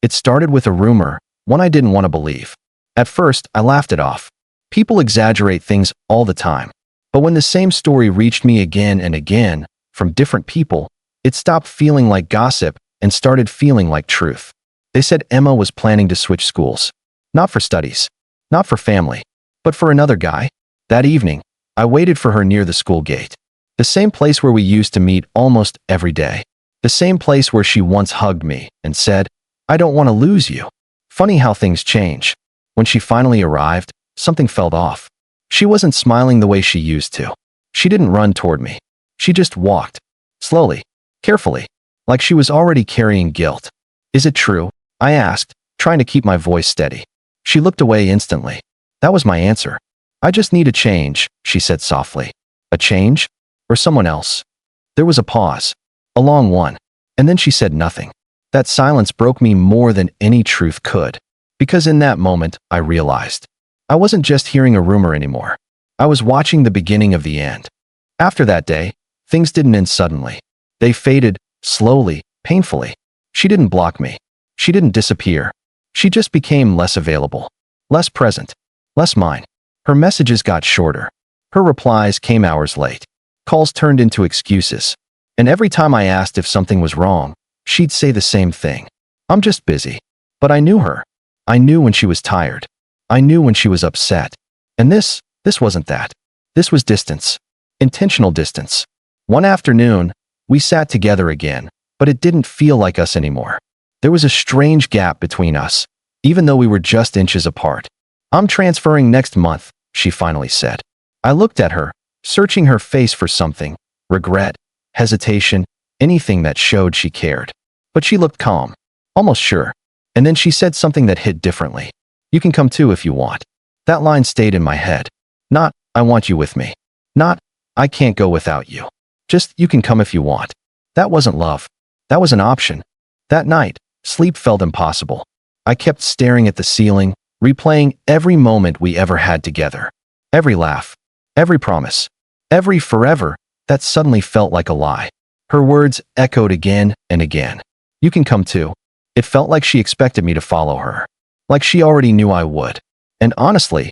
It started with a rumor, one I didn't want to believe. At first, I laughed it off. People exaggerate things all the time. But when the same story reached me again and again, from different people, it stopped feeling like gossip and started feeling like truth. They said Emma was planning to switch schools. Not for studies, not for family, but for another guy. That evening, I waited for her near the school gate. The same place where we used to meet almost every day. The same place where she once hugged me and said, "I don't want to lose you." Funny how things change. When she finally arrived, something felt off. She wasn't smiling the way she used to. She didn't run toward me. She just walked. Slowly, carefully, like she was already carrying guilt. "Is it true?" I asked, trying to keep my voice steady. She looked away instantly. That was my answer. "I just need a change," she said softly. "A change? Or someone else?" There was a pause. A long one. And then she said nothing. That silence broke me more than any truth could. Because in that moment, I realized I wasn't just hearing a rumor anymore. I was watching the beginning of the end. After that day, things didn't end suddenly. They faded, slowly, painfully. She didn't block me. She didn't disappear. She just became less available, less present, less mine. Her messages got shorter. Her replies came hours late. Calls turned into excuses. And every time I asked if something was wrong, she'd say the same thing. "I'm just busy." But I knew her. I knew when she was tired. I knew when she was upset. And this wasn't that. This was distance. Intentional distance. One afternoon, we sat together again, but it didn't feel like us anymore. There was a strange gap between us, even though we were just inches apart. "I'm transferring next month," she finally said. I looked at her, searching her face for something, regret, hesitation, anything that showed she cared. But she looked calm, almost sure. And then she said something that hit differently. "You can come too if you want." That line stayed in my head. Not, "I want you with me." Not, "I can't go without you." Just, "You can come if you want." That wasn't love. That was an option. That night, sleep felt impossible. I kept staring at the ceiling, replaying every moment we ever had together. Every laugh, every promise, every forever that suddenly felt like a lie. Her words echoed again and again. "You can come too." It felt like she expected me to follow her. Like she already knew I would. And honestly,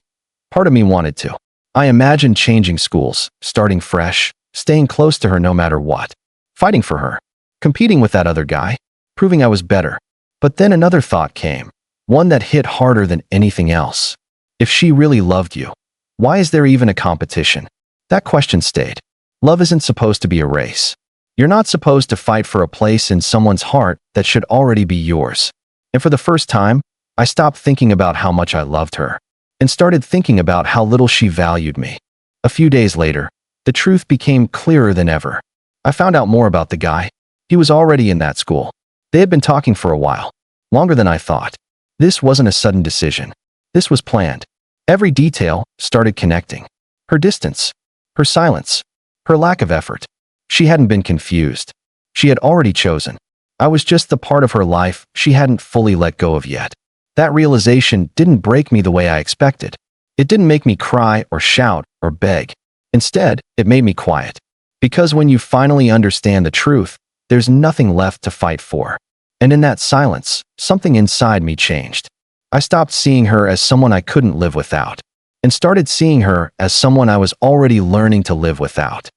part of me wanted to. I imagined changing schools, starting fresh, staying close to her no matter what. Fighting for her. Competing with that other guy. Proving I was better. But then another thought came. One that hit harder than anything else. If she really loved you, why is there even a competition? That question stayed. Love isn't supposed to be a race. You're not supposed to fight for a place in someone's heart that should already be yours. And for the first time, I stopped thinking about how much I loved her and started thinking about how little she valued me. A few days later, the truth became clearer than ever. I found out more about the guy. He was already in that school. They had been talking for a while, longer than I thought. This wasn't a sudden decision. This was planned. Every detail started connecting. Her distance, her silence, her lack of effort. She hadn't been confused. She had already chosen. I was just the part of her life she hadn't fully let go of yet. That realization didn't break me the way I expected. It didn't make me cry or shout or beg. Instead, it made me quiet. Because when you finally understand the truth, there's nothing left to fight for. And in that silence, something inside me changed. I stopped seeing her as someone I couldn't live without, and started seeing her as someone I was already learning to live without.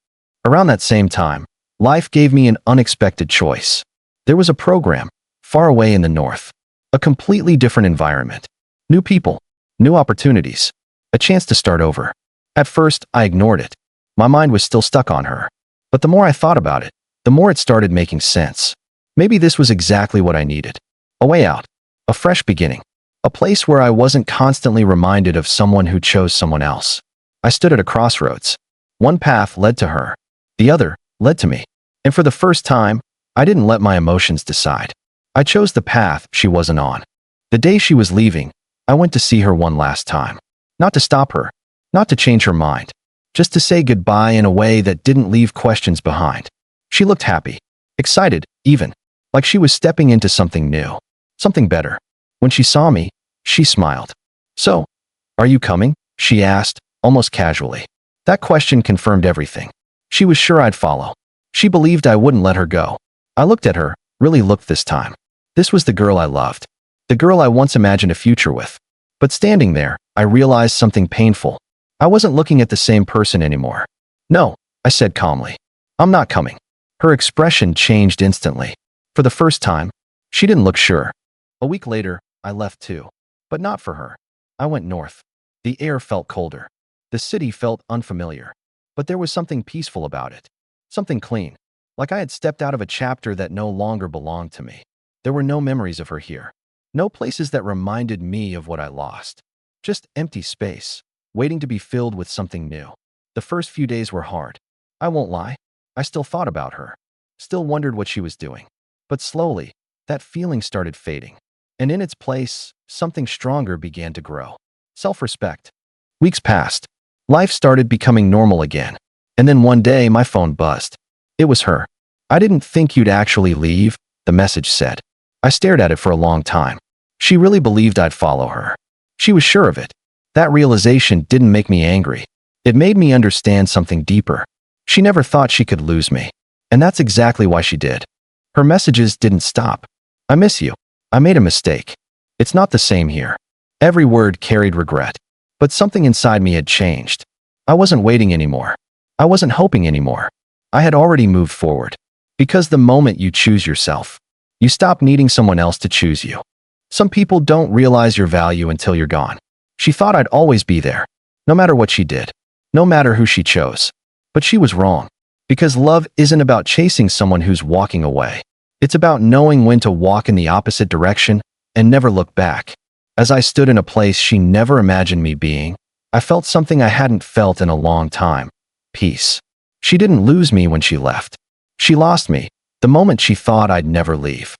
Around that same time, life gave me an unexpected choice. There was a program, far away in the north. A completely different environment. New people, new opportunities, a chance to start over. At first, I ignored it. My mind was still stuck on her. But the more I thought about it, the more it started making sense. Maybe this was exactly what I needed. A way out. A fresh beginning. A place where I wasn't constantly reminded of someone who chose someone else. I stood at a crossroads. One path led to her. The other led to me. And for the first time, I didn't let my emotions decide. I chose the path she wasn't on. The day she was leaving, I went to see her one last time. Not to stop her. Not to change her mind. Just to say goodbye in a way that didn't leave questions behind. She looked happy. Excited, even. Like she was stepping into something new. Something better. When she saw me, she smiled. "So, are you coming?" she asked, almost casually. That question confirmed everything. She was sure I'd follow. She believed I wouldn't let her go. I looked at her, really looked this time. This was the girl I loved. the girl I once imagined a future with. But standing there, I realized something painful. I wasn't looking at the same person anymore. No, I said calmly. I'm not coming. Her expression changed instantly. For the first time, she didn't look sure. A week later, I left too. But not for her. I went north. The air felt colder. The city felt unfamiliar. But there was something peaceful about it. Something clean. Like I had stepped out of a chapter that no longer belonged to me. There were no memories of her here. No places that reminded me of what I lost. Just empty space, waiting to be filled with something new. The first few days were hard. I won't lie. I still thought about her. Still wondered what she was doing. But slowly, that feeling started fading. And in its place, something stronger began to grow. Self-respect. Weeks passed. Life started becoming normal again. And then one day, my phone buzzed. It was her. I didn't think you'd actually leave, the message said. I stared at it for a long time. She really believed I'd follow her. She was sure of it. That realization didn't make me angry. It made me understand something deeper. She never thought she could lose me. And that's exactly why she did. Her messages didn't stop. I miss you. I made a mistake. It's not the same here. Every word carried regret. But something inside me had changed. I wasn't waiting anymore. I wasn't hoping anymore. I had already moved forward. Because the moment you choose yourself, you stop needing someone else to choose you. Some people don't realize your value until you're gone. She thought I'd always be there, no matter what she did, no matter who she chose. But she was wrong. Because love isn't about chasing someone who's walking away. It's about knowing when to walk in the opposite direction and never look back. As I stood in a place she never imagined me being, I felt something I hadn't felt in a long time. Peace. She didn't lose me when she left. She lost me the moment she thought I'd never leave.